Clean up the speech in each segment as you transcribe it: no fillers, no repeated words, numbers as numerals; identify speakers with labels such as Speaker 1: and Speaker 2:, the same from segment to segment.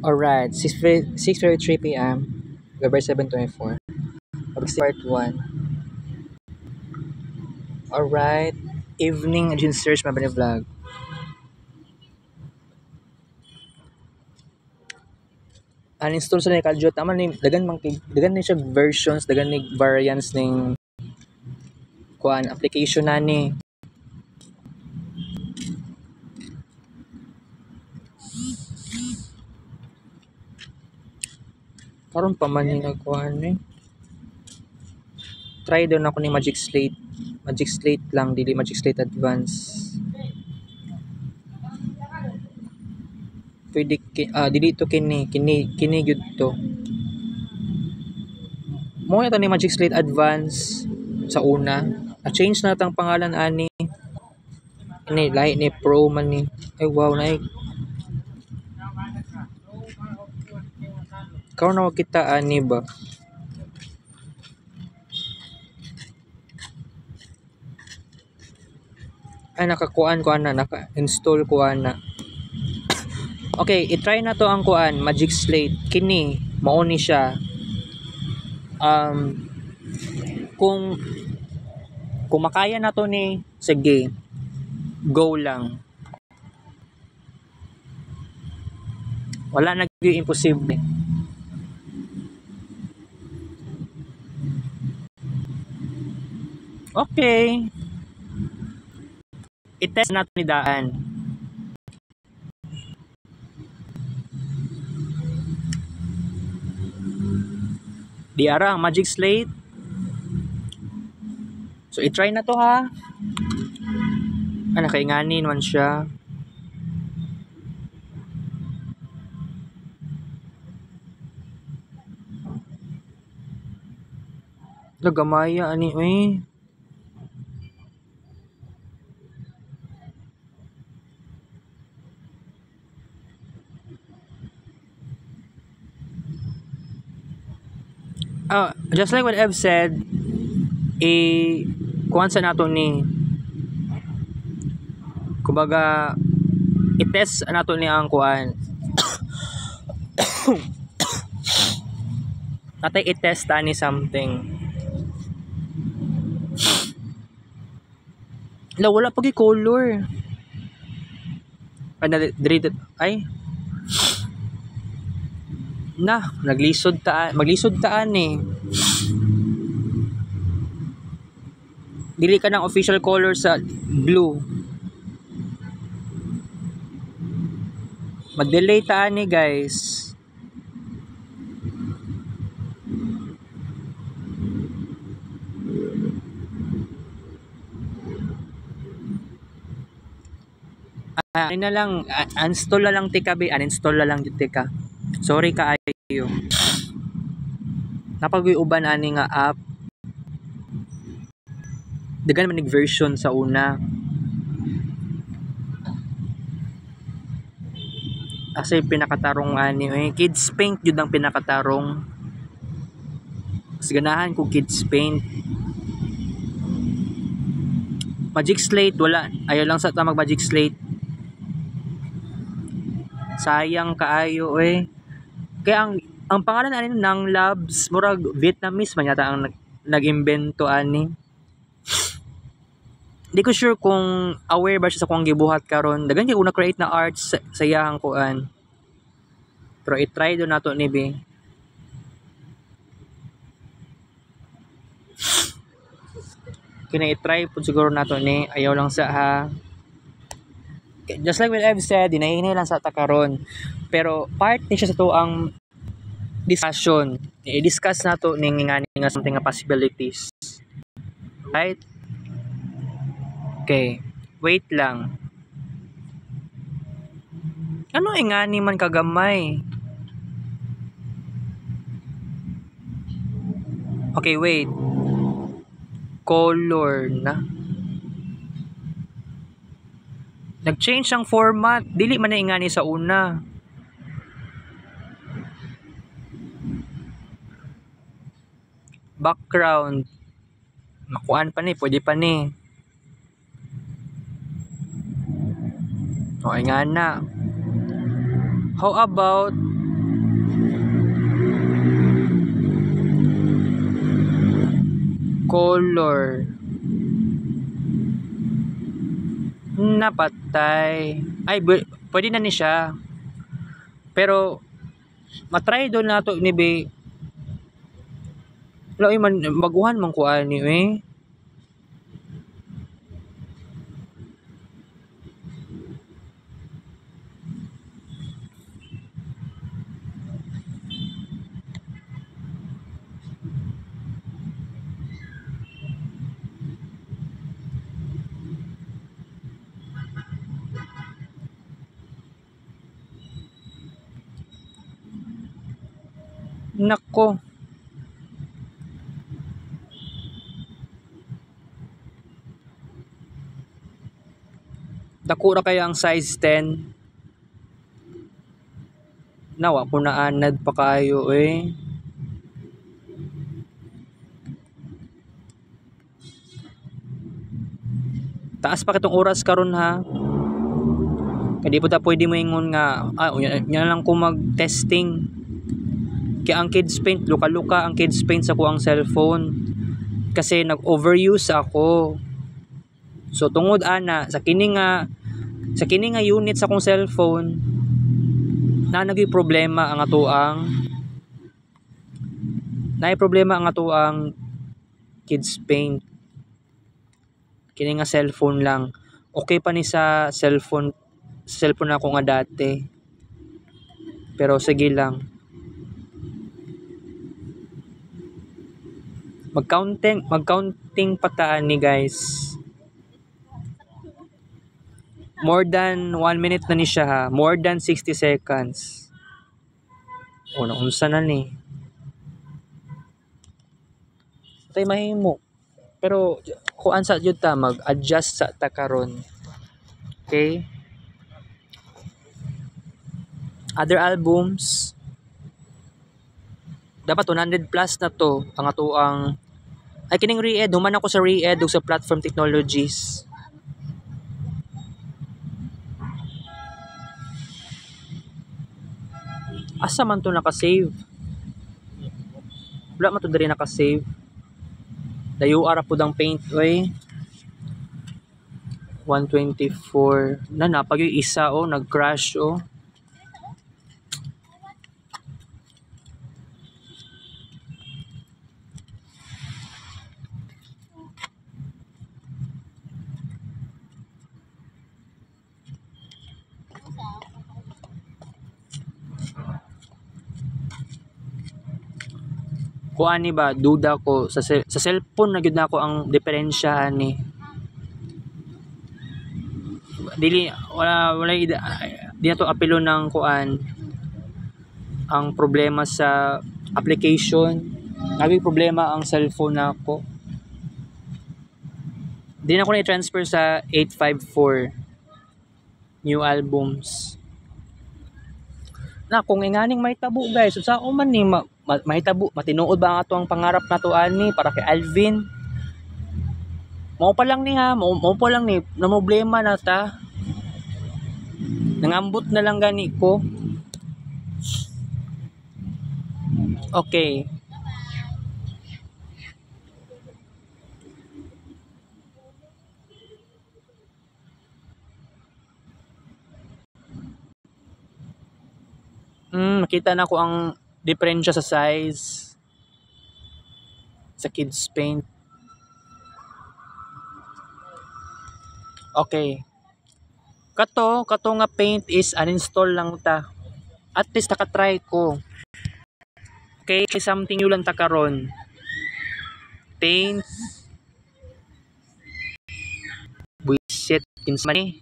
Speaker 1: Alright, 6:33 p.m. November 7/24. Part 1. Alright. Evening June search mabani vlog. Uninstall sa ni Kaljot. Tama ni dagan ni siya versions, dagan ni variants ning kuan application na ni. Karon pa man ni nagkuhan ni. Try doon ako ni Magic Slate. Magic Slate lang, dili Magic Slate Advance. Pwede dili to kini gyud to. Mo ito ni Magic Slate Advance sa una. Na-change na tang pangalan ani. Ini lahi ni Pro man ni. Ay wow na Karon na kita ani ba? Ay nakakuan ko na, naka-install ko na. Okay, i-try na to ang kuan, Magic Slate. Kini, mao ni siya. Kung makaya na to ni, sige, go lang. Wala na gyud imposible. Okay. I-test natin ni daan. Di ara ang Magic Slate. So i-try na to ha. Nakainganin man siya. Lagamaya ani oy. Just like what I've said, kuhan sa nato ni kumbaga i-test nato ni ang kuhan natay i-test ni something wala pag i-color ay maglisod taan eh. Dili ka ng official color sa blue. Mag-delay taan ni guys. Na lang, uninstall na lang tika be, uninstall na lang tika. Sorry kaayo. Napag-uban ani nga app. Dagan man version sa una. Kasi pinakatarong ani Kids Paint yun ang pinakatarong. Mas ganahan ko Kids Paint. Magic Slate wala. Ayaw lang sa mag Magic Slate. Sayang kaayo Kaya ang pangalan ani ng Labs murag Vietnamese man yata ang nag-imbento ani. Di ko sure kung aware ba siya sa kung gibuhat karon. Dagan kay una create na arts sa iyang kuan. Pero i-try do nato ni be. Kina i-try pud siguro nato ni ayaw lang sa ha. Just like what I've said, dinahinay lang sa ta karon. Pero part ni siya sa to ang discussion. I-discuss nato ning nga something nga possibilities. Right? Okay. Wait lang. Ano ingani man kagamay? Okay, wait. Color na. Nag-change ang format. Dili man na ingani sa una. Background. Makuan pa ni. Pwede pa ni. Okay nga na. How about color? Napatay. Ay, pwede na ni siya. Pero matry doon nato ni be. Wala man baguhan man kuan ni eh. Nako. Dako ra kaya ang size 10. Nawa ko na anad pa kayo eh. Taas pa kitong oras karon ha. Kaya di po ta pwede mo ingon nga, yan lang ko mag-testing. Kaya ang kids paint, luka-luka ang kids paint sa kuang cellphone. Kasi nag-overuse ako. So tungod ana, sa kini nga unit sa kong cellphone, na nagay problema ang atuang kids paint. Kini nga cellphone lang. Okay pa ni sa cellphone ako nga dati. Pero sige lang. Mag-counting pataan ni guys. More than 1 minute na ni siya ha. More than 60 seconds. O, naunsa na ni. Tay mahimo. Pero kuan sa jud ta mag-adjust sa ta karon. Okay? Other albums dapat 100 plus na to ang atuang ay kining re-ed human ako sa re-ed ug sa platform technologies. Asa man to naka-save? Wala man to diri naka-save. Dayo ara pud ang paint way. 124 na napag yung isa nag-crash kuan ni ba duda ko sa cellphone na gyud nako ang diferensya ni dili wala di na to apelo ng kuan ang problema sa application. Naging problema ang cellphone nako. Di na ko na i-transfer sa 854 new albums. Na kung inganing may tabo guys, sa man ni may tabo, matinuod ba ang ato ang pangarap nato ani para kay Alvin? Mao pa lang ni ha, mao pa lang ni na problema na ta. Nangambot na lang gani ko. Okay. Makita na ko ang diferensya sa size sa kids paint. Okay. Kato nga paint is uninstall lang ta. At least naka-try ko. Okay, something new lang ta karon. Paint. Buisit kinsman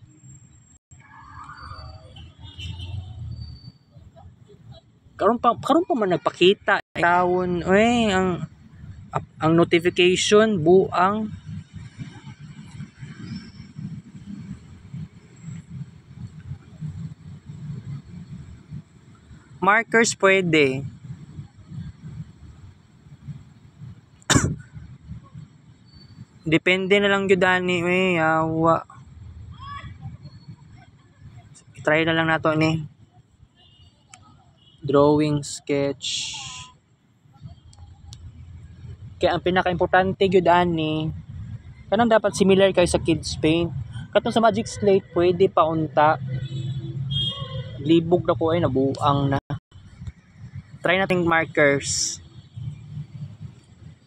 Speaker 1: karon pa man nagpakita tawon ang notification buang markers pwede. Depende na lang gyud ani yawa. Try na lang nato ni. drawing, sketch. Kaya ang pinaka-importante gyud ani kanang dapat similar kay sa kids paint. Katong sa Magic Slate pwede pa unta. Libog na ko ay nabuang na. Try nating markers.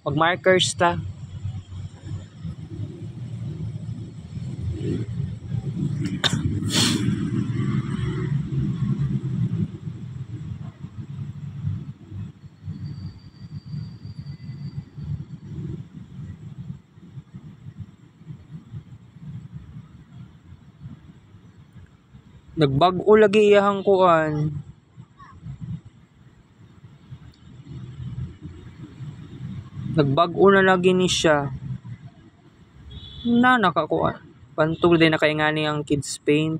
Speaker 1: Mag-markers ta. Nagbag-o lagi iyahang kuan. Nagbag-o na lagi ni siya. Na nakakuan. Pantog din nakaingani ang kids paint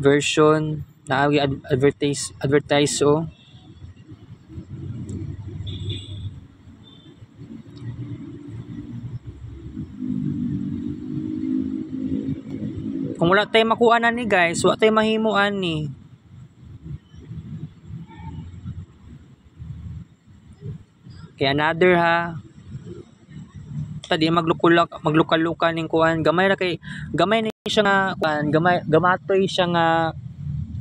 Speaker 1: version na advertise oh. Kung wala tayo makuha na ni guys, wala tayo mahimuan ni. Kaya another ha. Tadi magluka-luka ning kuan. Gamay na siya nga kuan, gamatoy siya nga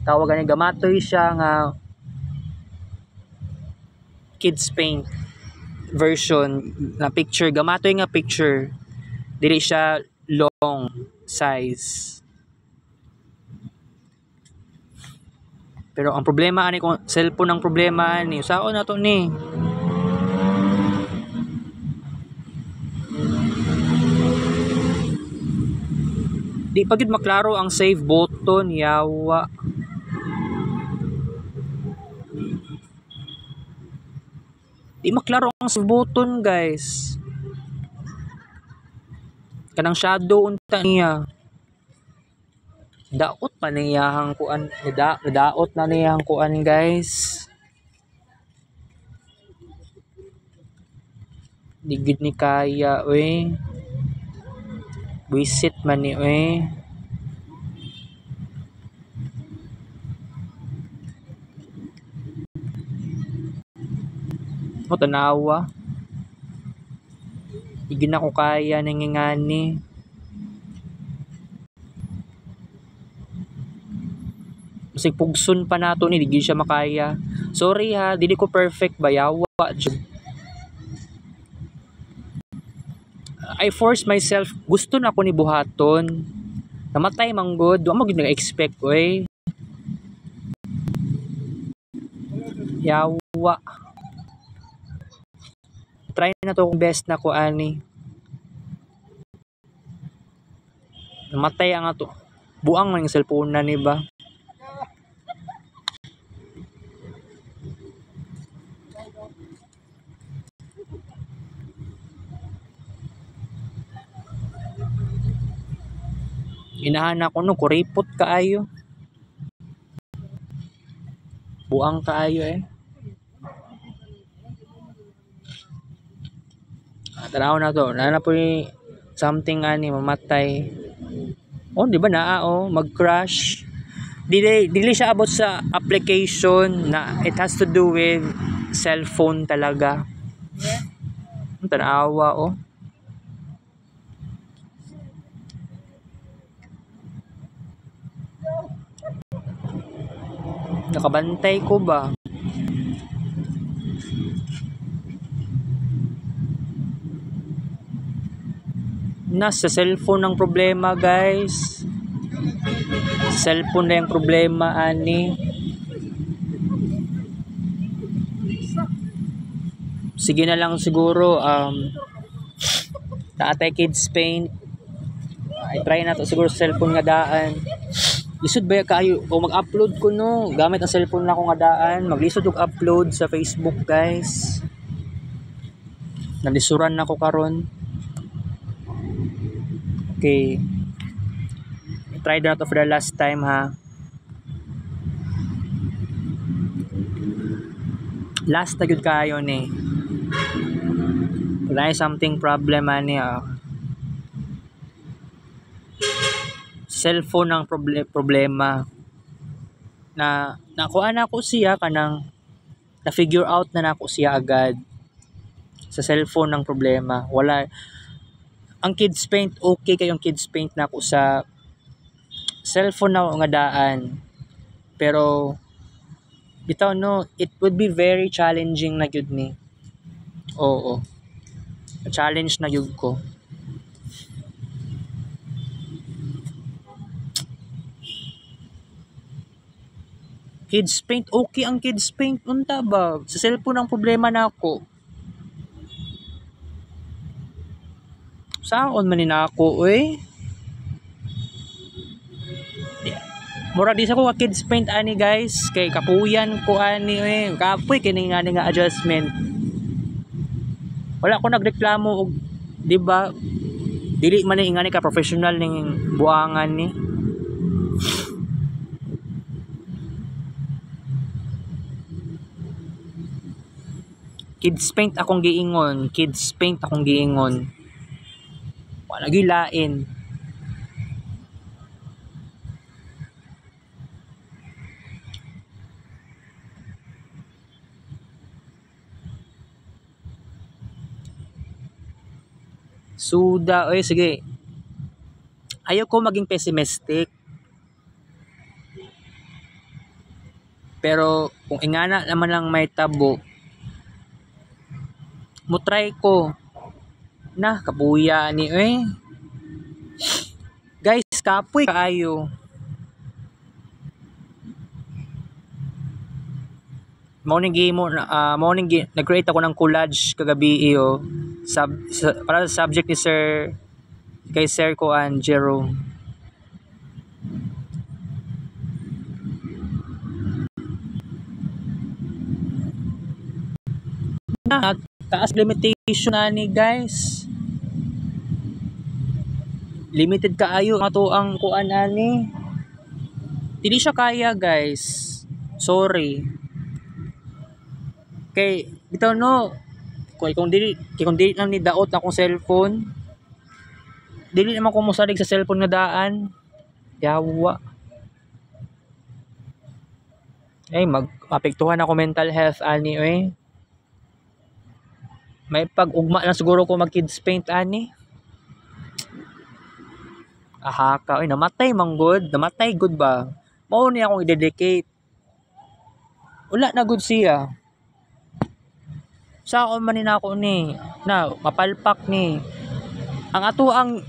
Speaker 1: tawagan ni gamatoy siya nga kids paint version na picture, gamatoy nga picture. Dili siya long size. Pero ang problema ani kung cellphone ang problema ani, saon na to ni. Di pa gid maklaro ang save button, yawa. Di maklaro ang save button, guys. Kanang shadow unta niya. Daot pa niyahang kuan, daot na niyahang kuan, guys. Di gid ni kaya, we. Visit man ni, we. O tanawa. Di gid na ko kaya nangingani. Kasi pugsun pa nato ni, di siya makaya. Sorry ha, dili ko perfect bayawa. I force myself, gusto na ko ni buhaton. Namatay man good, wa mo gid nag-expect oy. Yawa. Try na to kung best na ko ani. Namatay ang ato. Buang man yung cellphone na ni ba? Inahan ko no, kuripot kaayo. Buang kaayo eh. Tanaw na to. Nana po yung something ani mamatay. Oh, di ba naa oh, mag-crash. Dili siya about sa application na it has to do with cellphone talaga. Tanawa oh. Nakabantay ko ba? Nasa cellphone ang problema, guys. Cellphone na yung problema, ani. Sige na lang siguro, naatay kids paint. I try na to siguro sa cellphone nga daan. Lisod ba kayo o mag-upload ko no gamit ang cellphone na ko nga daan, maglisod og upload sa Facebook, guys. Nalisuran na ko karon. Okay, try that for the last time ha. Last na gyud kayo ni. Wala something problem ani cellphone ang problema. na nakuha na ako siya kanang na figure out na nako siya agad sa cellphone ng problema. Wala ang Kids Paint, okay kayong Kids Paint na ako sa cellphone na nga daan. Pero bitaw no, it would be very challenging na gyud ni. Oo. Challenge na gyud ko. Kids Paint, okay ang Kids Paint unta ba? Sa cellphone ang problema na ako. Saon man ni nako oy? Mura di sa ko Kids Paint ani guys, kay kapuyan ko ani eh. Kapoy kini nga adjustment. Wala ko nagreklamo og di ba? Dili man ni ingani ka professional ning buangan ni. Kids Paint akong giingon, Kids Paint akong giingon. Wala gyud lain. Suda, oy sige. Ayaw ko maging pessimistic. Pero kung ingana naman lang may tabo, mo try ko na kabuya ni guys, kapoy kaayo. Nag-create ako ng collage kagabi para sa subject ni kay Sir Koan Jerome. Taas limitation na ni guys. Limited kaayo ato ang kuan ani. Dili siya kaya guys. Sorry. Kay bitaw no. Kung dili lang ni daot akong cellphone. Dili naman ko mosalig sa cellphone nga daan. Yawa. Mapektuhan ako mental health ani May pag-ugma lang siguro ko mag Kids Paint ani. Ahaka, namatay man good. Namatay good ba? Mao ni akong i-dedicate. Wala na good siya. Saon man ni nako ni na mapalpak ni. Ang ato ang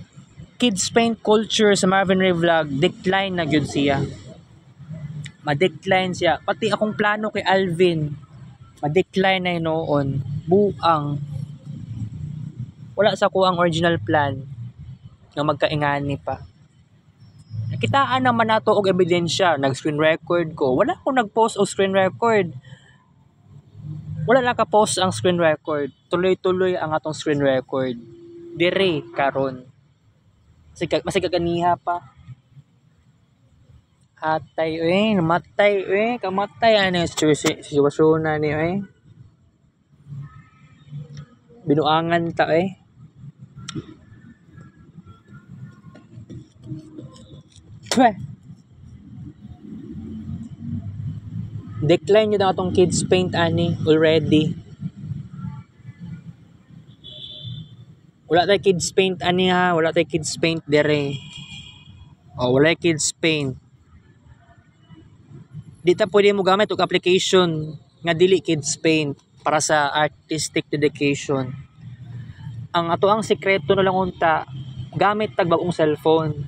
Speaker 1: Kids Paint culture sa Marvin Ray Vlog, decline na gyud siya. Ma-decline siya. Pati akong plano kay Alvin, ma-decline na noon. Buang. Wala sa ko ang original plan nga magkaingani pa. Nakitaan naman nato og ebidensya, nag-screen record ko. Wala akong nag-post o screen record. Wala lang ka-post ang screen record. Tuloy-tuloy ang atong screen record. Dire karon. Masig ganiha pa. Hatay namatay kamatay ani sitwasyon na ni binuangan ta Decline yun ang atong Kids Paint ani already. Wala tayo Kids Paint ani ha, wala tayo Kids Paint dire. Wala Kids Paint. Di ta pwede mo gamit og application nga dili Kids Paint para sa artistic dedication. Ang ato ang sekreto na lang unta, gamit tag bagong cellphone,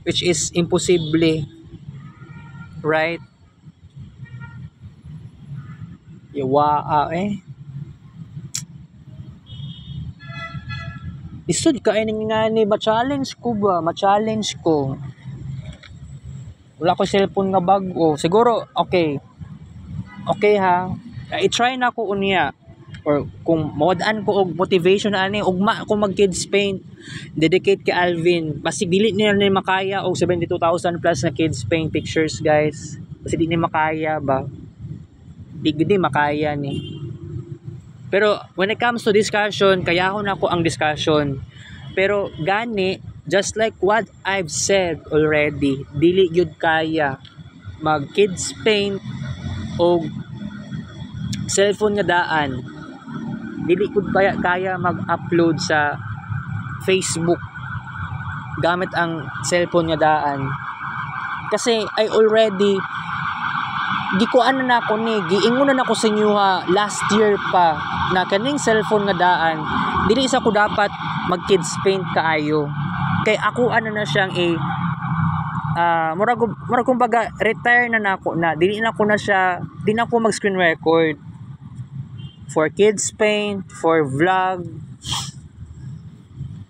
Speaker 1: which is imposible. Right? Yawa Isod ka nga ni ma-challenge ko ba? Ma-challenge ko. Wala ko cellphone nga bago. Siguro, okay. Okay ha. I-try na ko unya. Or kung modaan ko og motivation na ani, ugma ko mag Kids Paint. Dedicate kay Alvin. Basig dili niya ni makaya og 72,000 plus na Kids Paint pictures guys. Kasi di ni makaya ba? Di makaya ni. Pero when it comes to discussion, kayahon ako ang discussion. Pero gani, just like what I've said already, dili gyud kaya. mag kids paint o cellphone nga daan, dili ko kaya mag-upload sa Facebook gamit ang cellphone nga daan. Kasi I already gikuan na ako ni, giingon na ako sa inyo ha, last year pa na kaning cellphone nga daan dili isa ko dapat mag kids paint kaayo. Kay ako na siyang murag kumbaga retire na nako na, dili na ko na siya, di na ko mag screen record for kids paint, for vlog.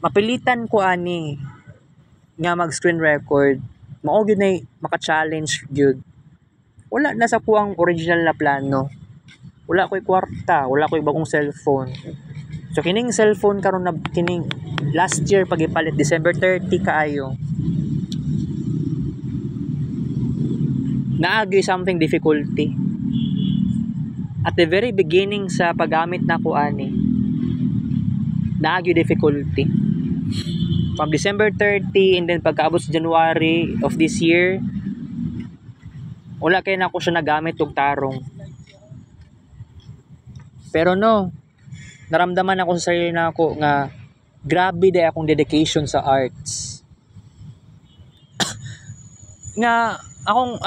Speaker 1: Mapilitan ko ani nga mag screen record, mao gyud na maka-challenge gyud. Wala na sa kuang original na plano, wala ko'y kwarta, wala ko'y bagong cellphone. So kining cellphone karon na kining last year pag ipalit December 30 kaayo, naagi something difficulty at the very beginning sa paggamit na ko ani, naagi difficulty from December 30 and then pagkaabot sa January of this year, wala kay na ako siya nagamit og tarong. Pero no, naramdaman ako sa sarili na ako nga grabe day akong dedication sa arts. Nga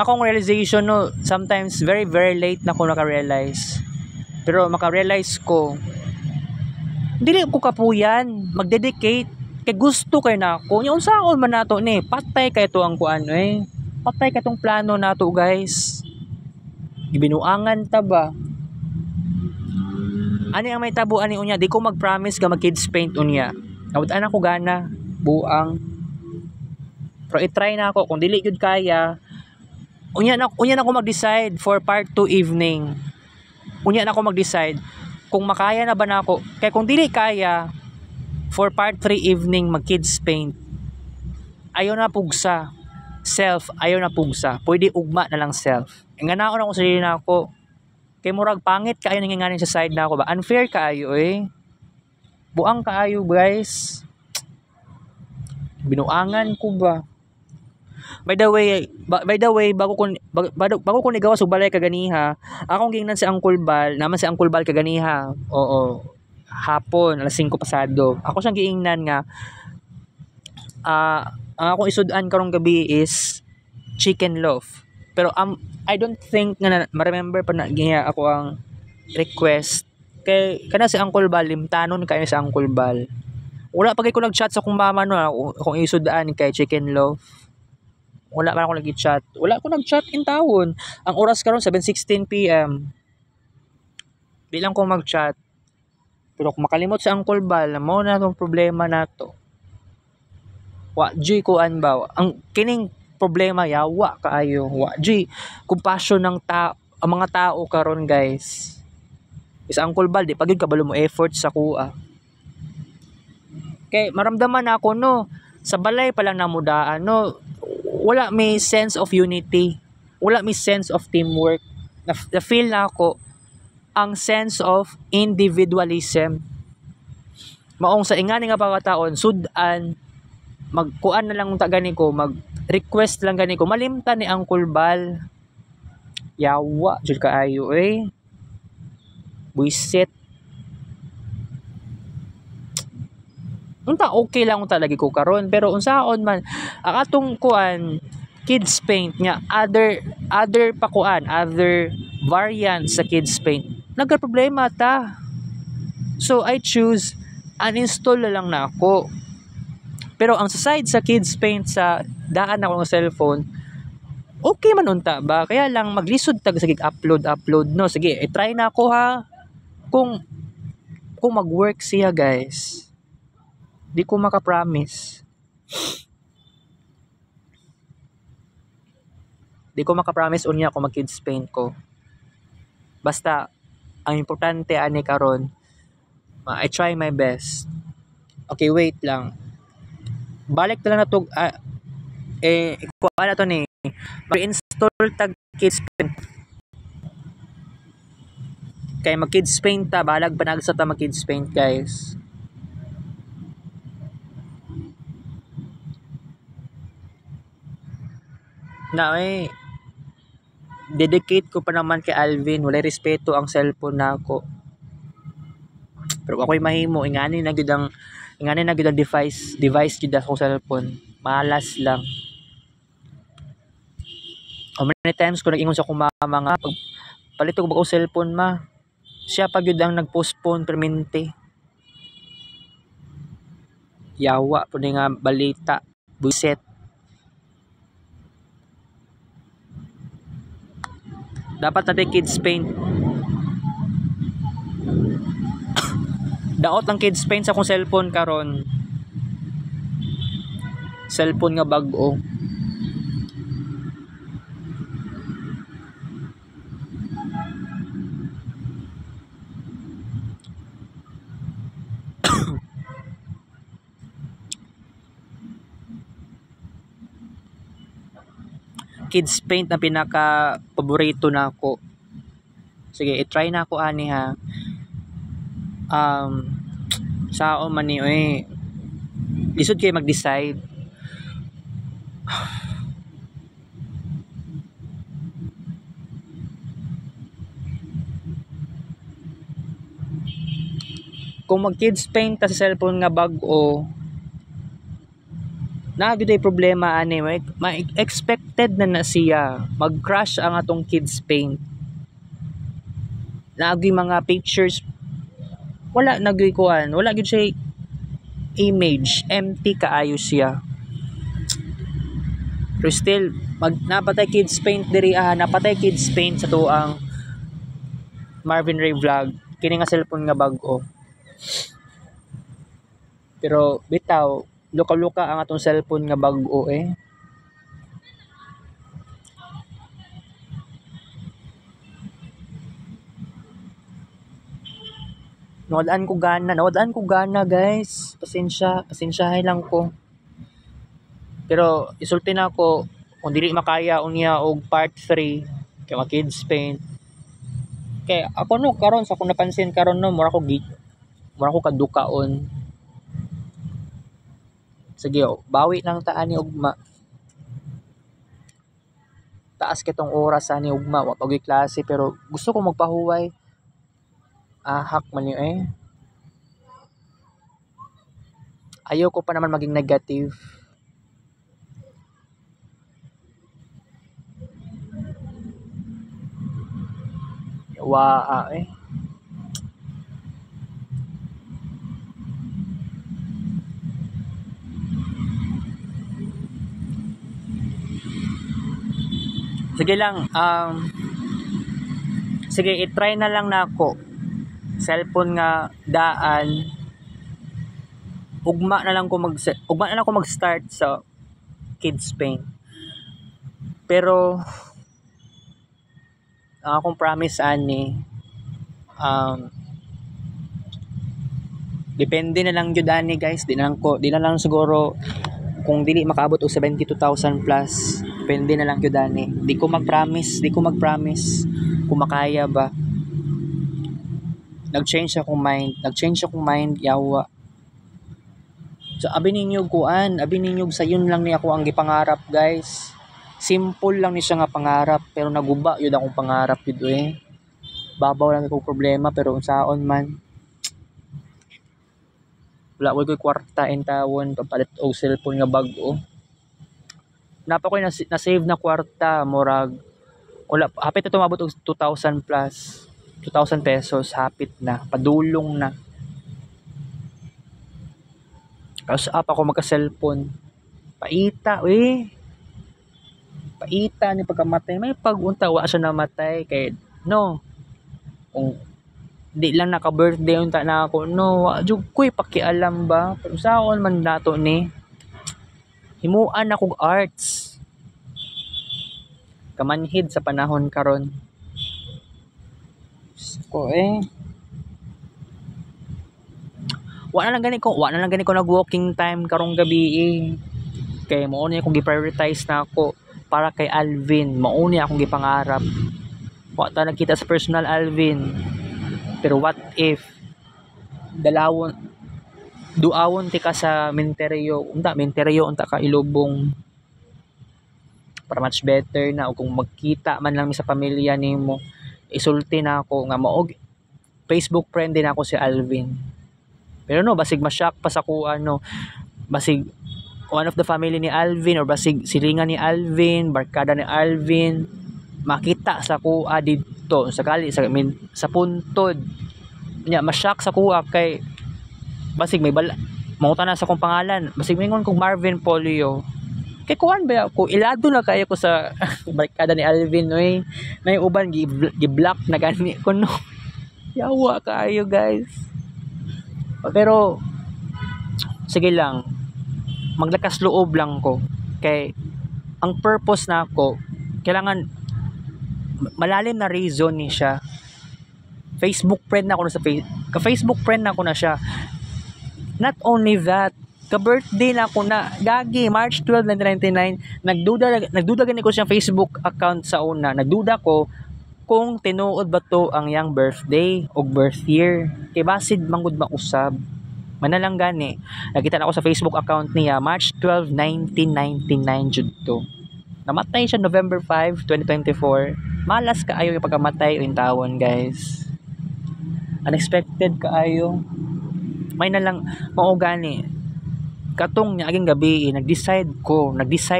Speaker 1: akong realization no, sometimes very very late na ako naka-realize. Pero maka-realize ko, dili ko kapuyan mag-dedicate kay gusto kay nako. Nya unsaon man nato ni, patay kay to ang kuan patay ka tong plano nato guys. Gibinuangan ta ba? Ani ang may tabo ani unya, di ko mag-promise ga mag kids paint unya. Nawad ko gana buang. Pero i-try na ako kung dili gyud kaya. Unya na ako mag-decide for part 2 evening. Unya na ako mag-decide kung makaya na ba nako. Kay kung dili kaya for part 3 evening mag kids paint, ayaw na pugsa. Self, ayaw na pugsa. Pwede ugma na lang self. Nganaon ako sa sarili na ako. Kay murag pangit kaayo nanginganin sa side na ako ba? Unfair kaayo Buang kaayo guys. Binuangan ko ba? By the way, bago ko nigawas og balay kaganiha, akong gingnan si Uncle Bal, naman si Uncle Bal kaganiha. Oo. Hapon, alas 5 pasado. Ako siyang giingnan nga ang akong isudan karong gabi is chicken loaf. Pero I don't think nga ma-remember pa na giya ako ang request. Kay kana si Uncle Bal, limtanon kayo si Uncle Bal. Wala pa kay ko nag-chat sa kong mama no kung isudaan kay chicken loaf. Wala pa ako nag-chat. Wala ko nag-chat in taon. Ang oras karon 7:16 PM. Di lang ko mag-chat. Pero kung makalimot si Uncle Bal, mo na tong problema nato. Wa joy ko ba ang kining problema yawa kaayo. Wa joy compassion ng ang mga tao karon guys. Is Uncle Bal di pagid kabalo mo effort sa kuha. Kay maramdaman ako no, sa balay pa lang namudaan no, wala may sense of unity, wala may sense of teamwork. Na feel na ako ang sense of individualism. Maong sa ingani nga pagkataon sudan magkuan na lang unta gani ko, mag-request lang gani ko, malimtan ni Uncle Bal. Yawa jud kaayo buisit. Unta okay lang unta lagi ko karon, pero unsaon man ang atong kuan kids paint nga other variants sa kids paint, nagka-problema ta. So I choose uninstall na lang na ako. Pero ang sa side sa kids paint sa daan ako ng cellphone, okay man unta ba? Kaya lang maglisod tag sa upload no. Sige, i-try na ako ha. Kung mag-work siya guys. Di ko maka-promise. Di ko maka-promise unya kung mag-kids paint ko. Basta ang importante ani karon, I try my best. Okay, wait lang. Balik na lang na to kuha na to ni mag-install tag kids paint kay mag kids paint ta, balag panagsa ta mag kids paint guys. Na dedicate ko pa naman kay Alvin, walay respeto ang cellphone nako. Pero ako'y mahimo ingani na gyud ang device gyud akong cellphone. Malas lang. How many times ko nag-ingon sa akong mama nga pag palito ko bagong cellphone ma. Siya pa gyud ang nag-postpone permente. Yawa po nga balita, buset. Dapat natin kids paint. Daot lang kids paint sa akong cellphone karon. Cellphone nga bag-o. Kids paint na pinaka paborito nako. Sige, i-try na ako ani ha. Sao man ni lisod kayo mag-decide. Kung mag kids paint ta sa cellphone nga bag-o, na gyud ay problema ani, expected na siya mag-crash ang atong kids paint. Naagi mga pictures wala nagikuan, wala gyud siya image, empty kaayo siya. Pero still napatay kids paint diri napatay kids paint sa tuang Marvin Ray vlog kini nga cellphone nga bag-o. Pero bitaw luka-luka ang atong cellphone nga bag-o Nawadaan ko gana guys. Pasensyahay lang ko. Pero isulti na ako kung dili makaya unya og part 3 kay mga kids paint. Kay ako no karon sa akong napansin karon no mura ko kadukaon. Sige bawi lang ta ani ugma. Taas kitong oras ani ugma wa pag klase pero gusto ko magpahuway. Ahak man yun Ayoko pa naman maging negative. Sige lang, sige i-try na lang nako. Cellphone nga daan. Ugma na lang ko mag-start sa kids paint. Pero akong promise ani depende na lang gyud ani guys, di na lang siguro kung dili makaabot og 72,000 plus. Depende na lang gyud ani. Di ko mag-promise kung makaya ba. Nag-change akong mind, yawa. So abi ninyo sayon lang ni ako ang gipangarap guys. Simple lang ni siya nga pangarap pero naguba yun akong pangarap yun Babaw lang akong problema pero unsaon man. Wala ko kwarta in tawon papalit og cellphone nga bag-o. Napa ko na-save na kwarta murag wala hapit na tumabot og 2,000 plus. 2,000 pesos hapit na padulong na tapos ako magka-cellphone paita ni pagkamatay may pagunta wa siya namatay kay no kung di lang naka-birthday unta na ako no wa jud ko'y pakialam ba pero saon man nato ni himuan ako arts kamanhid sa panahon karon ko Wa na lang gani ko nag-walking time karong gabi Kay mao ni akong gi-prioritize na ako para kay Alvin. Mao ni akong gipangarap. Wa ta nagkita sa personal Alvin. Pero what if duawon ti ka sa menteryo unta ka ilubong para much better na, o kung magkita man lang mi sa pamilya nimo, isulti na ako nga maog Facebook friend din ako si Alvin. Pero no, basig ma-shock pa sa kuha no, basig one of the family ni Alvin or basig silingan ni Alvin, barkada ni Alvin, makita sa kuha dito sakali sa puntod nya, ma-shock sa kuha kay basig may bala mauta na sa kong pangalan, basig mingon kong Marvin Polio kay kuan ba ako ilado na kayo ko sa barkada ni Alvin oy, may uban gi-block na gani ko no. Yawa kayo guys. Pero sige lang, maglakas loob lang ko kay ang purpose na ako kailangan malalim na reason ni siya. Facebook friend na ako na sa ka-Facebook friend na ako na siya. Not only that, ka-birthday na ako na gagi March 12, 1999. Nagduda gani ko siyang Facebook account sa una. Nagduda ko kung tinuod ba to ang yang birthday o birth year. Kay basid manggod mausab. Manalang gani. Nakita na ako sa Facebook account niya March 12, 1999 jud to. Namatay siya November 5, 2024. Malas kaayo yung pagkamatay o yung tawon guys. Unexpected kaayo. May na lang mao gani. Katong niya aging gabi nag-decide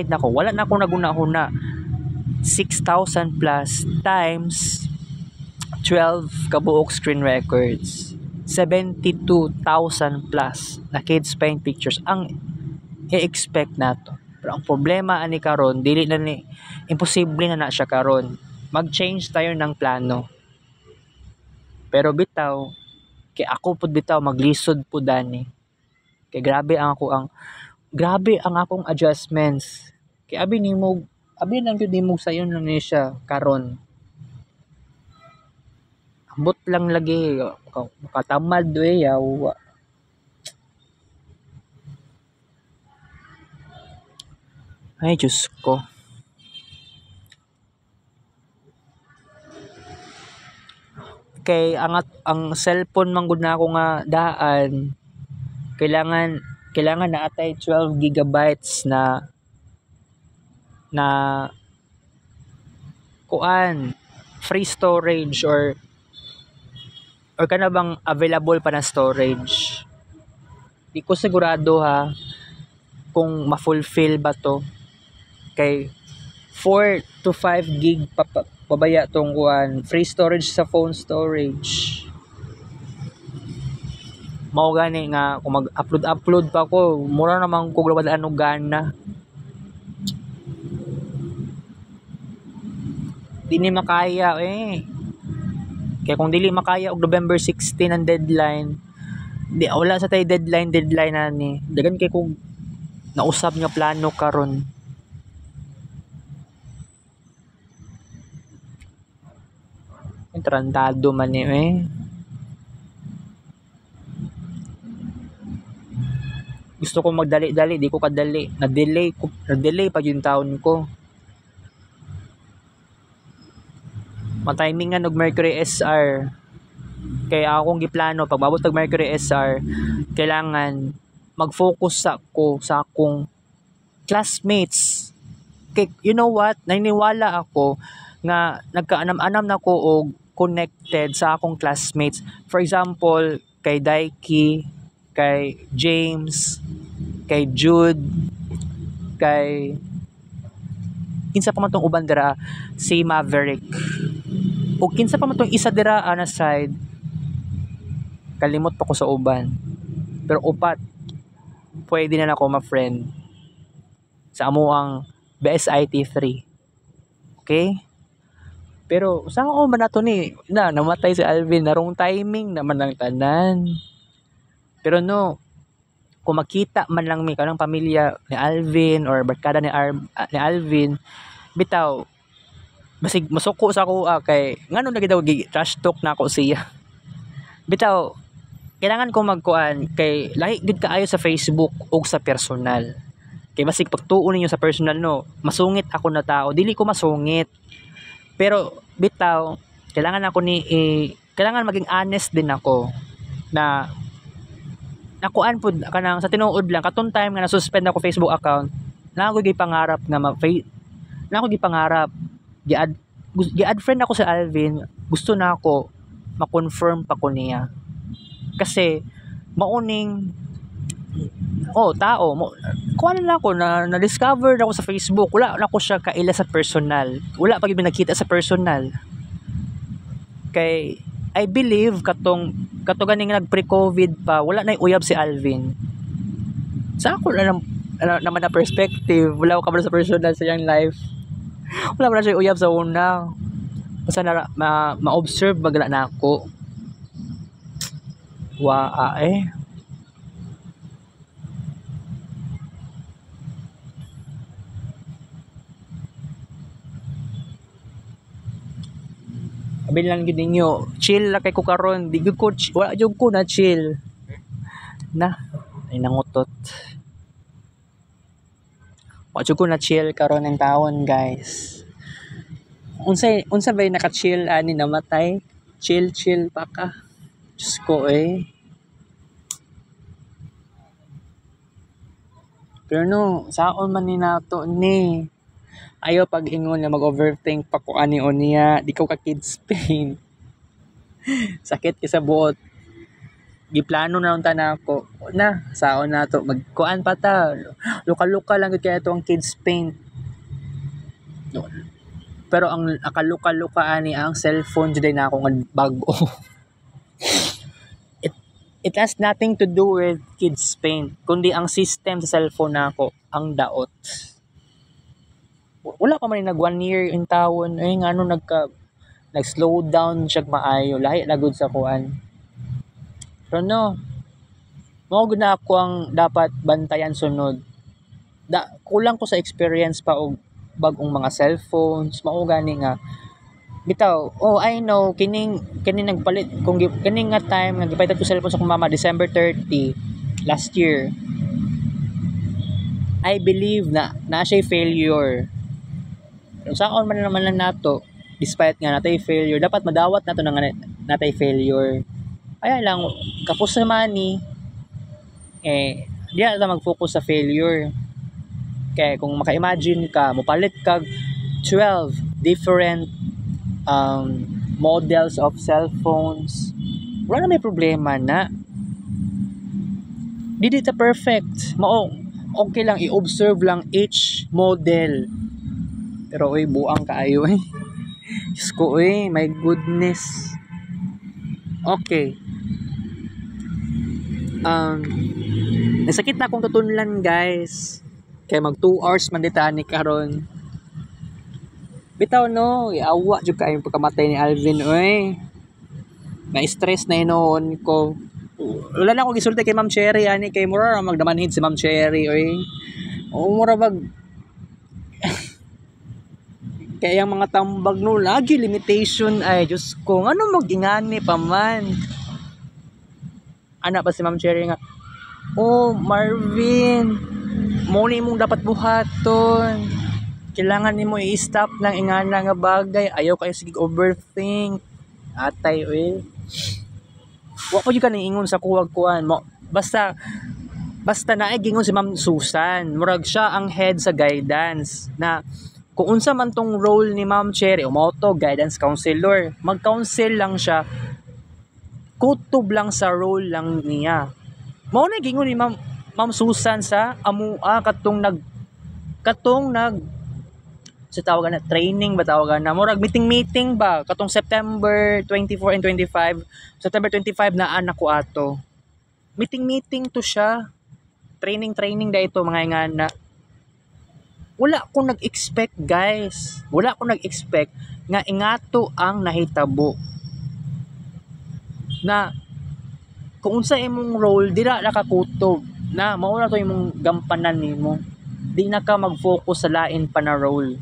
Speaker 1: na ko wala na ako naguna-una 6,000 plus times 12 kabuok screen records 72,000 plus na kids paint pictures ang i-expect nato. Pero ang problema ani karon dili na ni imposible na siya karon. Mag-change tayo ng plano. Pero bitaw kay ako pud bitaw maglisod pud ani. Kay grabe ang akong adjustments. Kay abi lang gyud nimo sayon lang ni siya karon. Ambot lang lagi makatamad we yawa. Ay Diyos ko. Kay ang cellphone man gud na ako nga daan kailangan na atay 12 gigabytes na kuan free storage or kana bang available pa na storage. Di ko sigurado ha kung ma-fulfill ba to. Kay 4 to 5 gig pabaya tong kuan free storage sa phone storage. Mao gani nga kung mag-upload pa ko mura naman ko grabadan og gana. Dili makaya kaya kung dili makaya og November 16 ang deadline, wala sa tay deadline na ni. Dagan kay kung nausab nga plano karon. Trantado man ni Gusto ko magdali-dali, di ko kadali. Na-delay pa yung taon ko. Matimingan og Mercury SR. Kaya akong giplano pag mabot og Mercury SR, kailangan mag-focus ako sa akong classmates. Kay you know what? Naniniwala ako nga nagkaanam-anam na ko og connected sa akong classmates. For example, kay Daiki, kay James, kay Jude, kay kinsa pa man tong uban dira, si Maverick. O kinsa pa man tong isa dira na side, kalimot pa ko sa uban. Pero upat, pwede na ako ma-friend sa amuang BSIT 3. Okay? Pero saan ko man nato ni namatay si Alvin, narong timing naman ng tanan. Pero no, kung makita man lang mi kanang pamilya ni Alvin or barkada ni Alvin, bitaw basig masuko sa ako kay ngano lagi daw trash talk na ako siya. Bitaw kailangan ko magkuan kay lahi gid kaayo sa Facebook ug sa personal. Kay basig pagtuon ninyo sa personal no, masungit ako na tao, dili ko masungit. Pero bitaw kailangan kailangan maging honest din ako na nakuan pud kanang sa tinuod lang katong time nga na-suspend ako Facebook account, nagoy pangarap nga Na ako gipangarap. Gi-add friend ako sa Alvin. Gusto na ako ma-confirm pa ko niya. Kasi mauning tao mo kuha na ako na discover ako sa Facebook. Wala na ko siya kaila sa personal. Wala pa gyud nagkita sa personal. Kay I believe kato ganing nag pre-COVID pa, wala na uyab si Alvin. Sa ako naman na perspective, wala ko kabalo sa personal sa iyang life. Wala man siya uyab sa una. Basta na ma-observe bagala na ako. Abi lang gid ninyo, chill la kay ko karon, di gyud ko wala jud ko na chill. Ay nangutot. Wala jud ko na chill karon ng taon, guys. Unsa bay naka-chill ani namatay? Chill pa ka. Diyos ko Pero no, saon man ni nato ni. Ayaw pag-ingon na mag-overthink pa ko ani o niya. Di ko ka kids pain. Sakit sa buot. Giplano na unta na ako. Saon na to. Magkuan pa ta. Luka-luka lang kaya to ang kids pain. Pero ang akaluka-luka ani ang cellphone jud na ako nga bag-o. It has nothing to do with kids pain. Kundi ang system sa cellphone na ako ang daot. Wala pa man nag 1 year in taon ngano nag-slow down siya maayo lahi lagod sa kuan. Pero no, mao gud na ako ang dapat bantayan sunod. Kulang ko sa experience pa og bag-ong mga cellphones, mao gani nga bitaw. I know kining nagpalit kung kining nga time nga gipalit ko cellphone sa akong mama December 30 last year. I believe na siya failure. Saon man naman lang nato, despite nga natay failure, dapat madawat nato na nga natay failure. Kaya lang kapos naman ni di na mag-focus sa failure. Kaya kung maka-imagine ka, mopalit kag 12 different models of cellphones, wala na may problema na. Di ta perfect. Okay lang i-observe lang each model. Pero buang kaayo Diyos ko my goodness. Okay. Nasakit na akong tutunlan, guys. Kaya mag 2 hours man ditani karon. Bitaw no, iawa jud kay pagkamatay ni Alvin Na-stress na inoon ko. Wala na ako gisulti kay Ma'am Cherry ani kay mura magdamanhid si Ma'am Cherry mura bag kaya ang mga tambag no lagi limitation Diyos ko ano mag-ingani pa man. Ana pa si Ma'am Cherry nga Marvin mo ni mong dapat buhaton, kailangan nimo i-stop lang ingana nga bagay, ayaw kayo sige overthink atay wa ko ka niingon sa kuwag-kuan mo basta naay gingon si Ma'am Susan murag siya ang head sa guidance na kung unsa man tong role ni Ma'am Cherry o moto guidance counselor, mag-counsel lang siya, kutob lang sa role lang niya. Mao na gingon ni Ma'am Susan sa amua katong nag sa tawagan na training ba tawagan na murag meeting ba katong September 24 and 25 September 25 na anak ko ato meeting to siya, training da ito mga ingana. Wala akong nag-expect, guys. Wala akong nag-expect nga ingato ang nahitabo. Na kung unsa imong role, dira nakakutob. Na mao na to imong gampanan nimo. Di na ka mag-focus sa lain pa na role.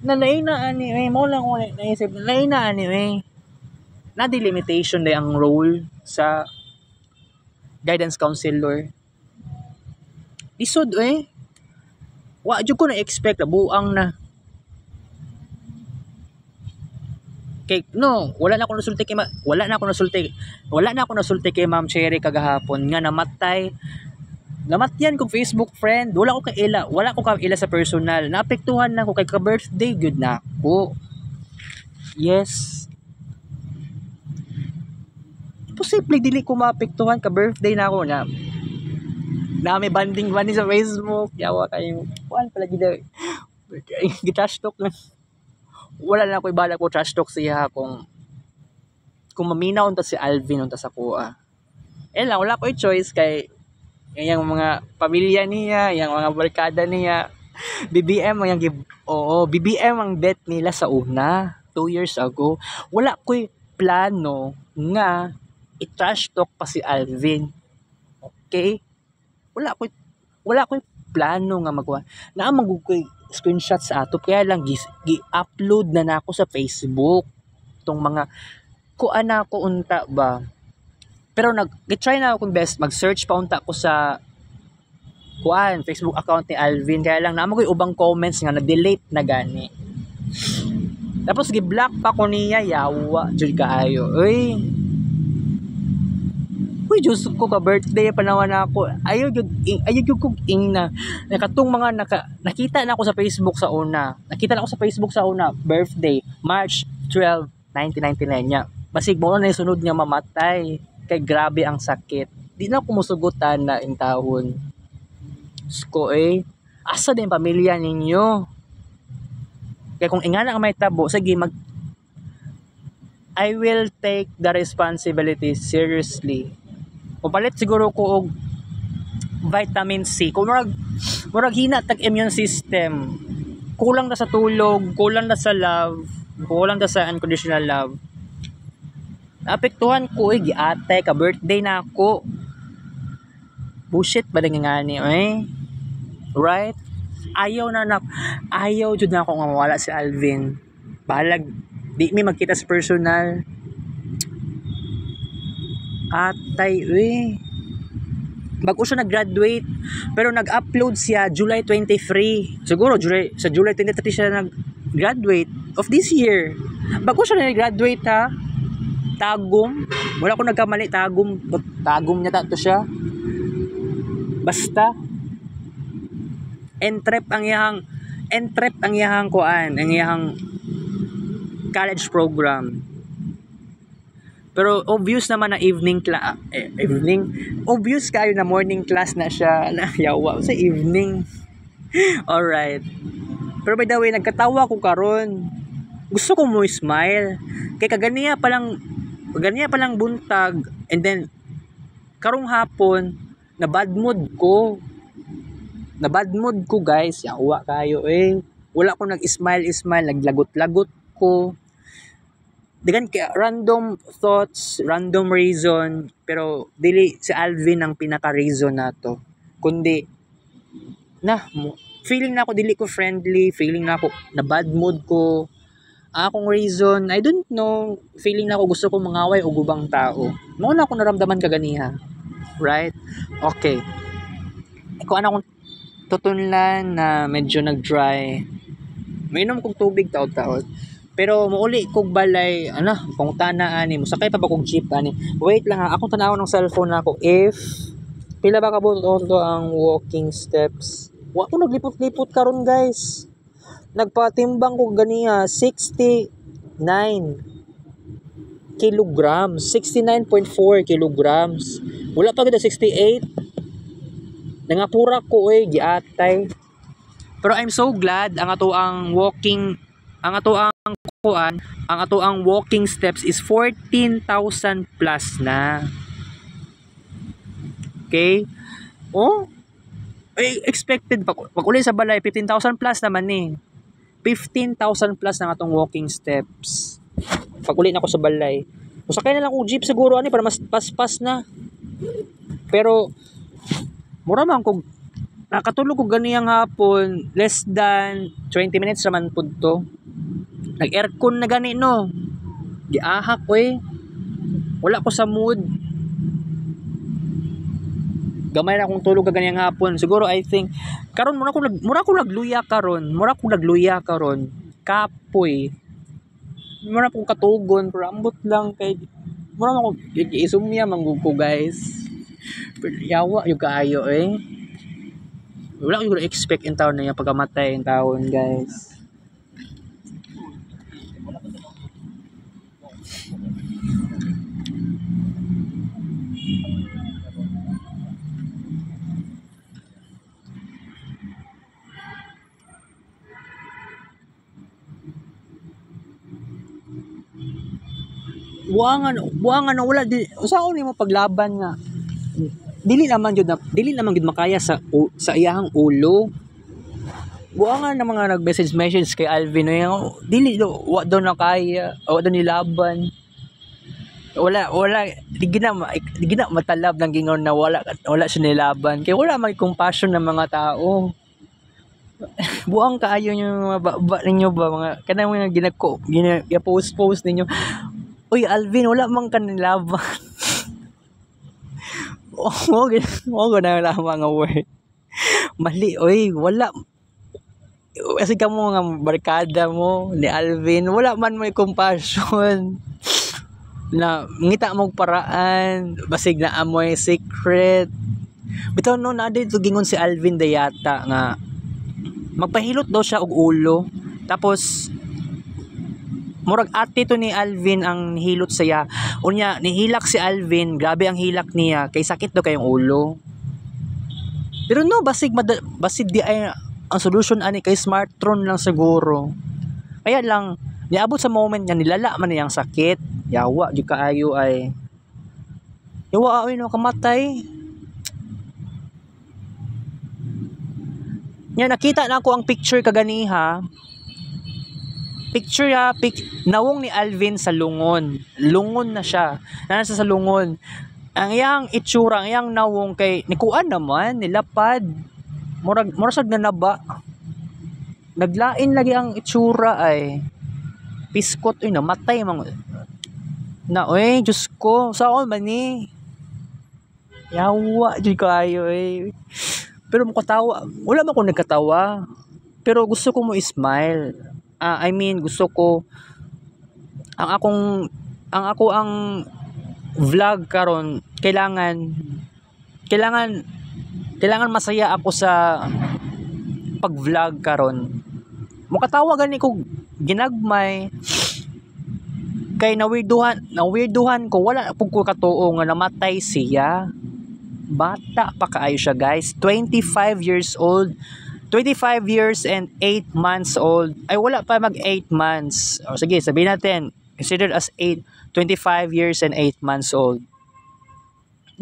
Speaker 1: Na laina ani mo lang ko naisip. Laina ani na di limitation day ang role sa guidance counselor. Isod wa jud ko na expect na buang na. Kay no, wala na ako nasulti kay Ma'am Cherry kagahapon nga namatay Namatyan kong Facebook friend, wala ko kaila sa personal. Naapektuhan na ko kay ka-birthday good na ako. Yes. Posible dili ko maapektuhan ka-birthday na ako na may banding sa Facebook. Yawa kayo. Kuan pala gid. Gi-trash talk lang. Wala na ako ibala ko trash talk siya kung maminaw unta si Alvin unta sa kuha. Lang wala ko choice kay yung mga pamilya niya, yung mga barkada niya. BBM ang bet nila sa una 2 years ago. Wala ko'y plano nga i-trash talk pa si Alvin. Okay? Wala ko'y plano nga magawa. Naamang ko'y screenshot sa ato kaya lang gi-upload na nako sa Facebook tong mga kuan na ko unta ba. Pero nag-try na akong best mag-search pa unta ko sa Facebook account ni Alvin kaya lang naamang ko'y ubang comments nga na-delete na gani. Tapos gi-block pa ko niya, yawa jud kaayo. Uy, Diyos ko, ka-birthday, panawan ako. Ayaw yung cooking na. Nakatong mga nakita na ako sa Facebook sa una. Birthday, March 12, 1999 niya. Basig mo na yung sunod niya mamatay. Kay grabe ang sakit. Di na ako musugutan na in taon. Sko asa din pamilya ninyo? Kaya kung ingana ang may tabo, sige, I will take the responsibility seriously. Palit siguro ko og vitamin C. Kung murag hina tag immune system. Kulang na sa tulog, kulang na sa love, kulang na sa unconditional love. Naapektuhan ko giatay ka birthday na ako. Bullshit ba ngani right? Ayaw jud na ako nga mawala si Alvin. Balag di mi magkita sa personal. Atay, bago siya nag-graduate, pero nag-upload siya July 23. Siguro sa July 23 siya nag-graduate of this year. Bago siya nag-graduate ha. Tagum. Wala ko nagkamali, tagum. Tagum niya to siya. Basta entrep ang iyang kuan, ang iyang college program. Pero obvious naman na obvious kayo na morning class na siya na yawa sa evening. Alright. Pero by the way, nagkatawa ko karon. Gusto ko mo smile. Kay kaganiya pa lang buntag and then karong hapon na bad mood ko guys. Yawa kayo Wala ko nag-smile, naglagot-lagot ko. Dagan kaya random thoughts, random reason, pero dili si Alvin ang pinaka-reason nato. Kundi feeling na ako dili ko friendly, feeling na ako na bad mood ko. Akong reason, I don't know, feeling na ako gusto ko mangaway og ubang tao. Mao na ako naramdaman kaganiha. Right? Okay. Kung ano akong tutunlan na medyo nag-dry. Mainom kong tubig taod-taod. Pero muuli kog balay pangutana ani mo sakay pa ba kog jeep ani. Wait lang ha, akong tanawon ng cellphone nako if pila ba kabuto ang walking steps. Wa ko naglipot-lipot karon guys. Nagpatimbang ko ganiya 69 kilograms, 69.4 kilograms. Wala pa gid 68. Nangapura ko giatay. Pero I'm so glad ang ato ang walking steps is 14,000 plus na. Okay? Expected pag uli sa balay 15,000 plus naman 15,000 plus na atong walking steps. Pag uli na ako sa balay. Musakay na lang ko jeep siguro para mas paspas na. Pero mura man kog nakatulog ko ganiyang hapon less than 20 minutes naman pud to. Nag-aircon na gani no. Giahak wala ko sa mood. Gamay na akong tulog ganiyang hapon. Siguro I think karon mura ko nagluya karon. Kapoy. Mura akong katugon pero ambot lang kay mura man ko isumya manggug ko guys. Pero yawa yung kaayo eh. Wala ko yung expect in taon na yung pagkamatay in taon, guys. Buangan na wala di usaon nimo paglaban nga. Dili naman jud makaya sa iyahang ulo. Buangan na mga nag-message kay Alvin no, dili do wa daw na kaya, wa daw nilaban. Wala di gina matalab ng gingon na wala siya nilaban kay wala may compassion ng mga tao. Buang kaayo yung mga baba ninyo ba mga kanang mga post ninyo. Uy Alvin, wala man ka nilaban. Oo, na lang mga word. Mali, oy, wala. Kasi kamo nga barkada mo ni Alvin, wala man may compassion. Na ngita mo paraan, basig na amoy secret. Bitaw no na dito gingon si Alvin Dayata nga magpahilot daw siya og ulo. Tapos murag ate to ni Alvin ang hilot saya. Unya nihilak si Alvin, grabe ang hilak niya kay sakit daw kayong ulo. Pero no basig di ay ang solution ani kay smartphone lang siguro. Kaya lang niabot sa moment niya nilala man niyang sakit. Yawa jud kaayo ay. Yawa ay no kamatay. Nya nakita na ako ang picture kaganiha. Nawong ni Alvin sa lungon. Lungon na siya. Nasa sa lungon. Ang iyang itsura, ang iyang nawong kay nikuan naman, nilapad. Murag na naba. Naglain lagi ang itsura ay. Piskot uy namatay mga. Na oy, Diyos ko, saan man ni? Yawa jud kayo eh. Pero makatawa, wala man ko nagkatawa. Pero gusto ko mo smile. I mean, gusto ko ang vlog karon kailangan masaya ako sa pag-vlog karon. Makatawa gani ko ginagmay kay nawirduhan ko wala pug ko katuo nga namatay siya. Bata pa kaayo siya, guys. 25 years old. 25 years and 8 months old. Ay, wala pa mag 8 months. O, sige, sabihin natin, considered as 25 years and 8 months old.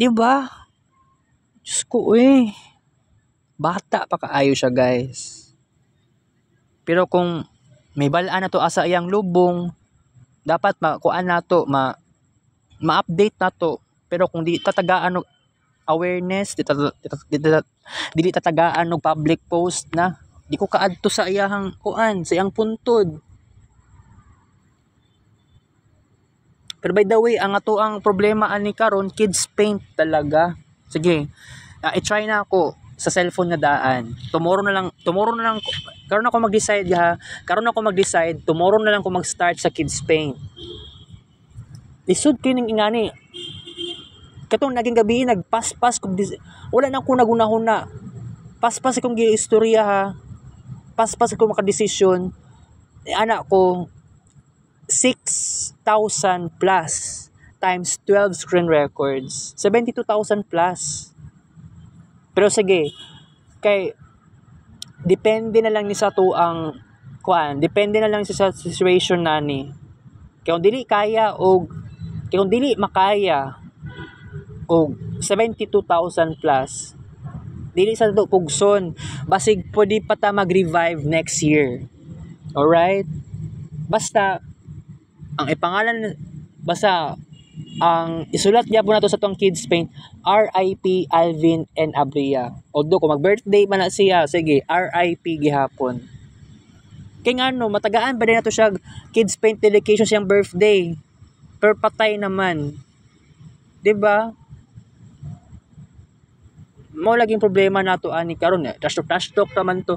Speaker 1: Diba? Diyos ko, bata pa kaayo siya, guys. Pero kung may balaan na to asa iyang lubong, dapat makuan na to, ma-update na to. Pero kung di tatagaan awareness, dili tatagaan og public post na di ko kaadto sa iyang kuan sa iyang puntod. Pero by the way, ang ato ang problema ani karon kids paint talaga. Sige, i-try na ako sa cellphone na daan. Tomorrow na lang karon ako mag-decide tomorrow na lang ko mag-start sa kids paint. Lisod ko ning ingani. Katong naging gabi nagpaspas ko wala na ko naguna-huna. Paspas akong giistorya ha. Paspas ako makadesisyon. Anak ko 6,000 plus times 12 screen records. 72,000 plus. Pero sige, kay depende na lang ni sa to ang kuan, depende na lang sa situation nani. Kung dili makaya og 72,000 plus dili sa to pugson basig pwede pa ta mag-revive next year. Alright, basta ang isulat niya po na to sa tong kids paint, RIP Alvin and Abria. Although kung mag-birthday man na siya, sige, RIP gihapon. Kaya nga matagaan ba din na to siya kids paint dedication siyang birthday. Pero patay naman. 'Di ba? Mao laging problema nato ani karon trash talk naman to.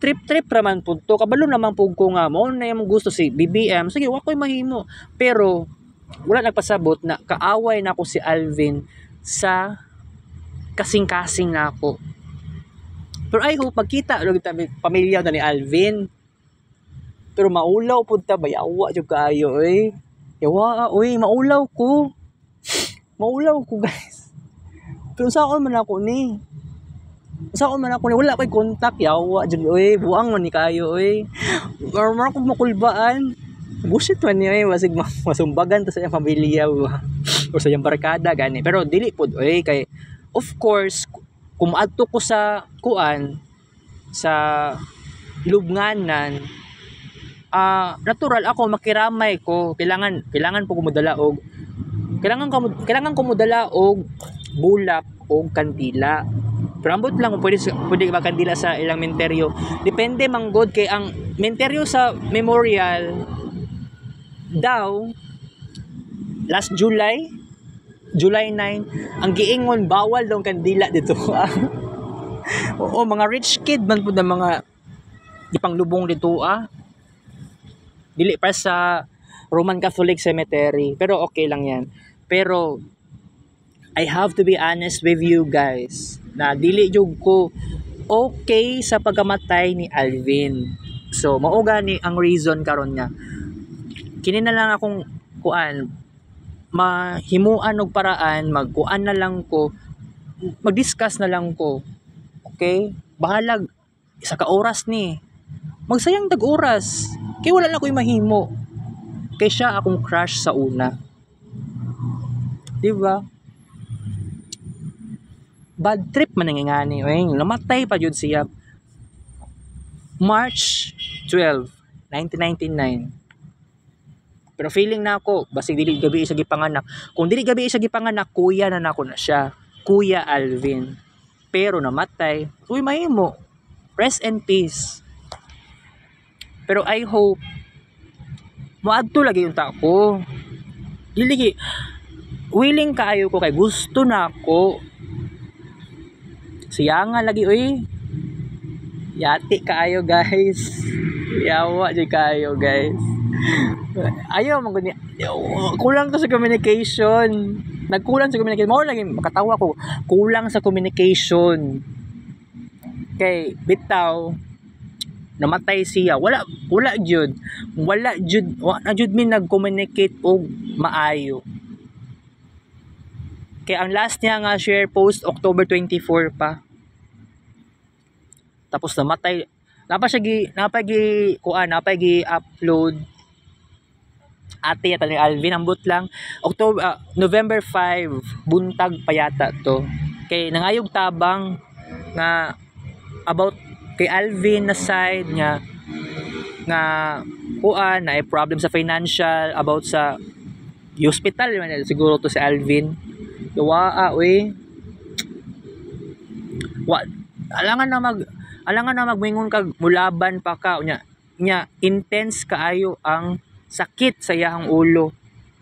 Speaker 1: Trip raman pud to. Kabalo naman pug ko nga mo na yung gusto si BBM. Sige, wa ko'y mahimo. Pero wala nagpasabot na kaaway na ako si Alvin sa kasing-kasing na ako. Pero I hope pagkita pamilya na ni Alvin. Pero maulaw pud ta bayawa jud kaayo Yawa maulaw ko. Maulaw ko guys. Pero saan man ako ni? Wala ko'y contact yawa jud buang man ni kayo Marmar ko makulbaan. Bullshit man ni masig masumbagan ta sa iyang pamilya o sa iyang barkada gani. Pero dili pud kay of course kung adto ko sa sa lubnganan natural ako makiramay ko kailangan po kumudala og kailangan kumudala og bulak o kandila. Pero ambot lang kung pwede ba kandila sa ilang menteryo. Depende manggod kay ang menteryo sa memorial daw last July 9 ang giingon bawal daw kandila dito. Oo, mga rich kid man pud na mga ipanglubong dito dili pa sa Roman Catholic Cemetery, pero okay lang yan. Pero I have to be honest with you guys na dili jud ko okay sa pagkamatay ni Alvin. So mao gani ang reason karon nga kini na lang akong mahimuan og paraan, magkuan na lang ko, mag-discuss na lang ko. Okay? Bahalag isa ka oras ni. Magsayang dag oras. Kay wala na ko'y mahimo. Kay siya akong crush sa una. Diba? Bad trip man nangingani. Namatay pa jud siya. March 12, 1999. Pero feeling na ako, basig dili gabi isa gipanganak. Kung dili gabi isa gipanganak, kuya na nako na siya. Kuya Alvin. Pero namatay. Mahimo. Rest in peace. Pero I hope moadto lagi yung tako. Dili willing kaayo ko kay gusto na ako. Siya nga lagi yati kaayo guys. Yawa di kaayo guys. Ayaw man guni. Kulang to sa communication. Nagkulang sa communication. Mao lagi makatawa ko. Kulang sa communication. Kay bitaw namatay siya. Wala jud mi nag-communicate og maayo. Kaya ang last niya nga share post October 24 pa. Tapos namatay. Napagi upload ate yata ni Alvin ambot lang November 5 buntag payata to. Kay nangayog tabang nga about kay Alvin na side nga na ay problem sa financial about sa hospital man siguro to si Alvin. Alangan na magmingon kag mulaban pa ka nya intense kaayo ang sakit sa iyang ulo.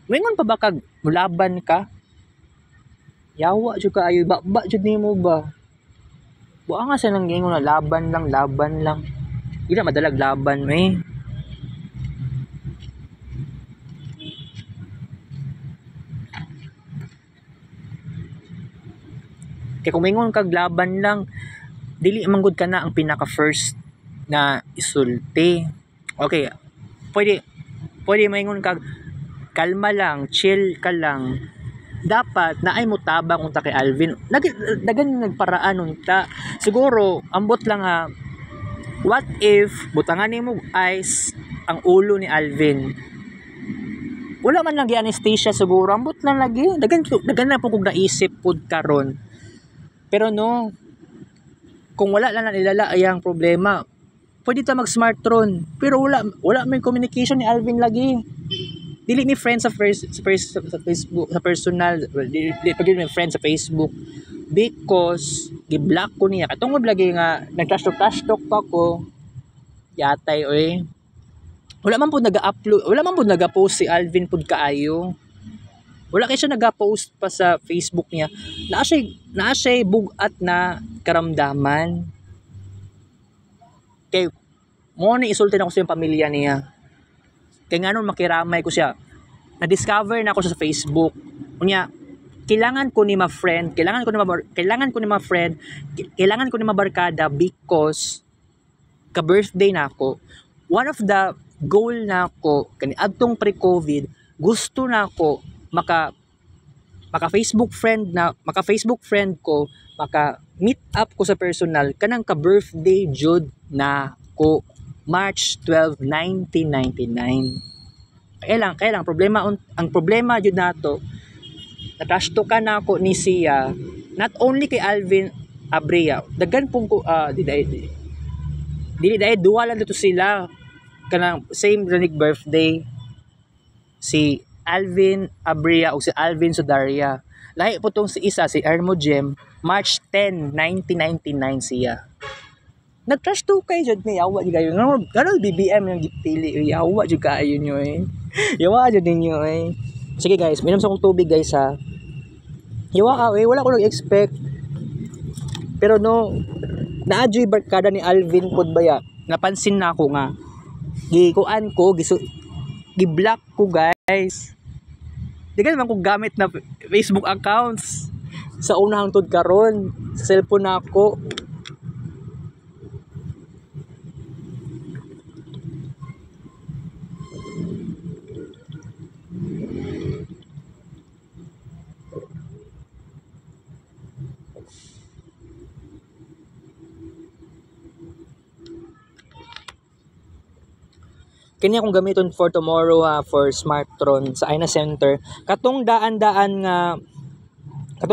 Speaker 1: Mingon pa ba kag mulaban ka? Yawa jud kaayo ba jud nimo ba? Buang nga sa nang gingon na laban lang. Di na madalag laban Kaya kung mingon kag laban lang, dili manggod ka na ang pinaka first na isulti. Okay, pwede maingon kag kalma lang, chill ka lang. Dapat na ay mutabang unta kay Alvin. Dagan nagparaan unta. Siguro ambot lang what if butangan nimo ice ang ulo ni Alvin. Wala man lang gi-anesthesia siguro, ambot lang lagi. Dagan na po kog naisip pud karon. Pero no, kung wala lang nilala ang problema, pwede ta mag-smartron. Pero wala may communication ni Alvin lagi. Dili mi friends sa Facebook, sa personal, dili pagid mi friends sa Facebook because gi-block ko niya. Katungod lagi nga nag-trash talk pa ko. Yatay Wala man pud naga-post si Alvin pud kaayo. Wala kay siya naga-post pa sa Facebook niya. Naa siya bugat na karamdaman. Kay mo ni isulti na ko sa pamilya niya. Kaya nga nun makiramay ko siya. Na-discover na ako sa Facebook. Unya, kailangan ko ni ma-friend, kailangan ko ni mabarkada because ka-birthday na ako. One of the goal na ako kani adtong pre-COVID, gusto na ako maka Facebook friend ko, maka meet up ko sa personal kanang ka-birthday jud na ko March 12, 1999. Kaya lang ang problema jud nato na-trash to ka na ako ni siya, not only kay Alvin Abrea, daghan pong ko dili duwa lang dito sila kanang same ranig birthday, si Alvin Abrea o si Alvin Sodaria. Lahi po tong si isa, si Ermo Jem, March 10, 1999 siya. Nag-trash to kayo jud ni yawa jud kayo. Ganun BBM yung gipili, yawa jud kayo nyo eh. Yawa jud ninyo eh. Sige guys, minom sa akong tubig guys ha. Yawa ka eh, wala ko nag-expect. Pero no, naadyo'y barkada ni Alvin Podbaya. Napansin na ako nga. Gikuan ko, gi-block ko guys. Di ka naman kong gamit na Facebook accounts sa unahang tod karon sa cellphone na ako. Kanya akong gamiton for tomorrow for Smartron sa Aina Center. Katong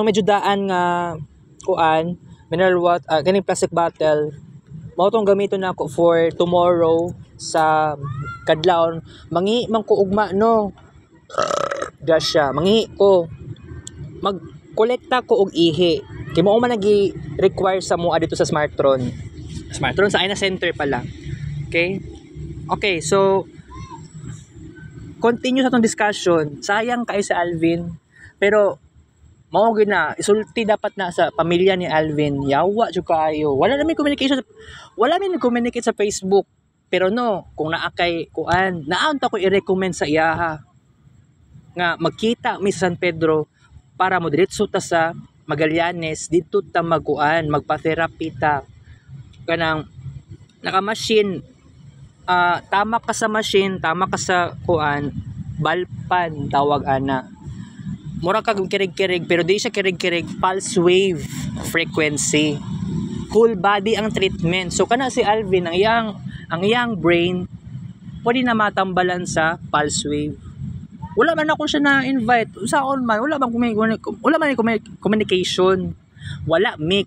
Speaker 1: medyo daan nga kuan, mineral water, kaning plastic bottle. Mao tong gamiton nako for tomorrow sa kadlawon. Mangi man ko ugma no. Gasya, mangi ko. Mag-kolekta ko og ihi. Kay mao man nagi-require sa mo dito sa Smartron. Smartron sa Aina Center pala. Okay, so continue sa tong discussion. Sayang kay sa Alvin, pero mao gyud na isulti dapat na sa pamilya ni Alvin. Yawa jud kaayo. Wala na may communicate sa Facebook. Pero no, kung naa kay kuan, naant ako i-recommend sa iyaha nga magkita mi sa San Pedro para mo diretso ta sa Magallanes, dito ta magpa-therapy ta. Kanang naka-machine. Tama ka sa machine, tama ka sa kuan, balpan tawag ana. Mura ka kirig-kirig pero di siya kirig-kirig, pulse wave frequency. Full body ang treatment. So kana si Alvin ang iyang brain pwede na matambalan sa pulse wave. Wala man ako siya na-invite. Usaon man, wala may communication. Wala may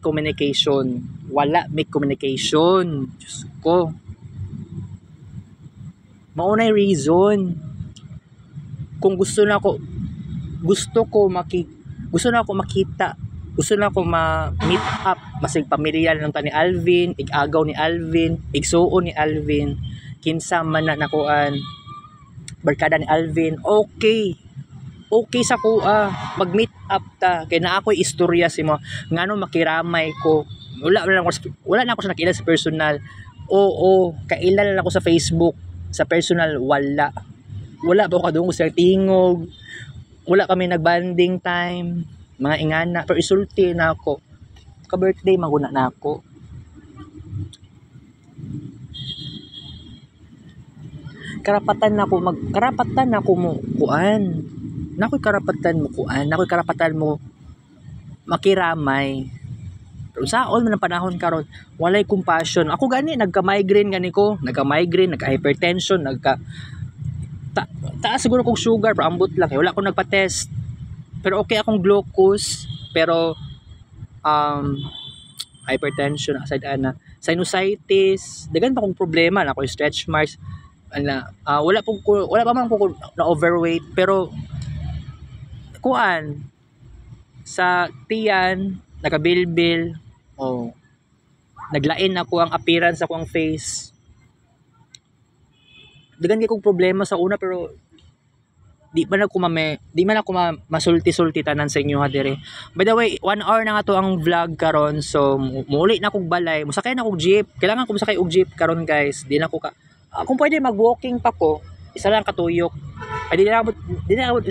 Speaker 1: communication. Diyos ko. Maunay reason. Kung gusto na ako makita, gusto na ako ma-meet up, masig pamilya ng ni Alvin, igagaw ni Alvin, igsuon ni Alvin, kinsa man na nakuan, barkada ni Alvin, okay sa kuha, mag-meet up ta, kaya na ako'y istorya si mo, ngano makiramay ko, wala na ako siya nakilala sa personal, oo, kailala lang ako sa Facebook, sa personal, wala ba ako kadungog sa tingog, wala kami nagbanding time, mga ingana, pero isulti na ako, ka-birthday maguna na ako. Karapatan mo makiramay. Pero sa all man ang panahon karon, walay compassion. Ako gani nagka-migraine, nagka-hypertension, taas siguro kong sugar, pero ambot lang wala akong nagpa-test. Pero okay akong glucose, pero hypertension aside sinusitis, dagan pa kong problema na ako stretch marks wala pa man ko na overweight, pero kuan sa tiyan nagabilbil, naglain ako ang appearance ako ang face. Dagan kay kong problema sa una, pero di man ako masulti-sulti tanan sa inyo ha dire. By the way, 1 hour na nga to ang vlog karon, so muli na kog balay, musakay na kog jeep. Kailangan ko musakay og jeep karon guys. Di na ko kung pwede mag-walking pa ko, isa lang katuyok. Ay di na kabot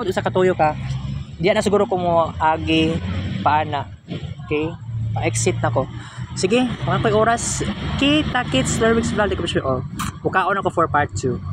Speaker 1: isa katuyok ha. Diyan na siguro ko mo agi paana. Okay? Pa-exit na ko. Sige, mga ko'y oras. Kita kits lyrics vlog. Di ko pa sure. Oh. Bukaon ako for part 2.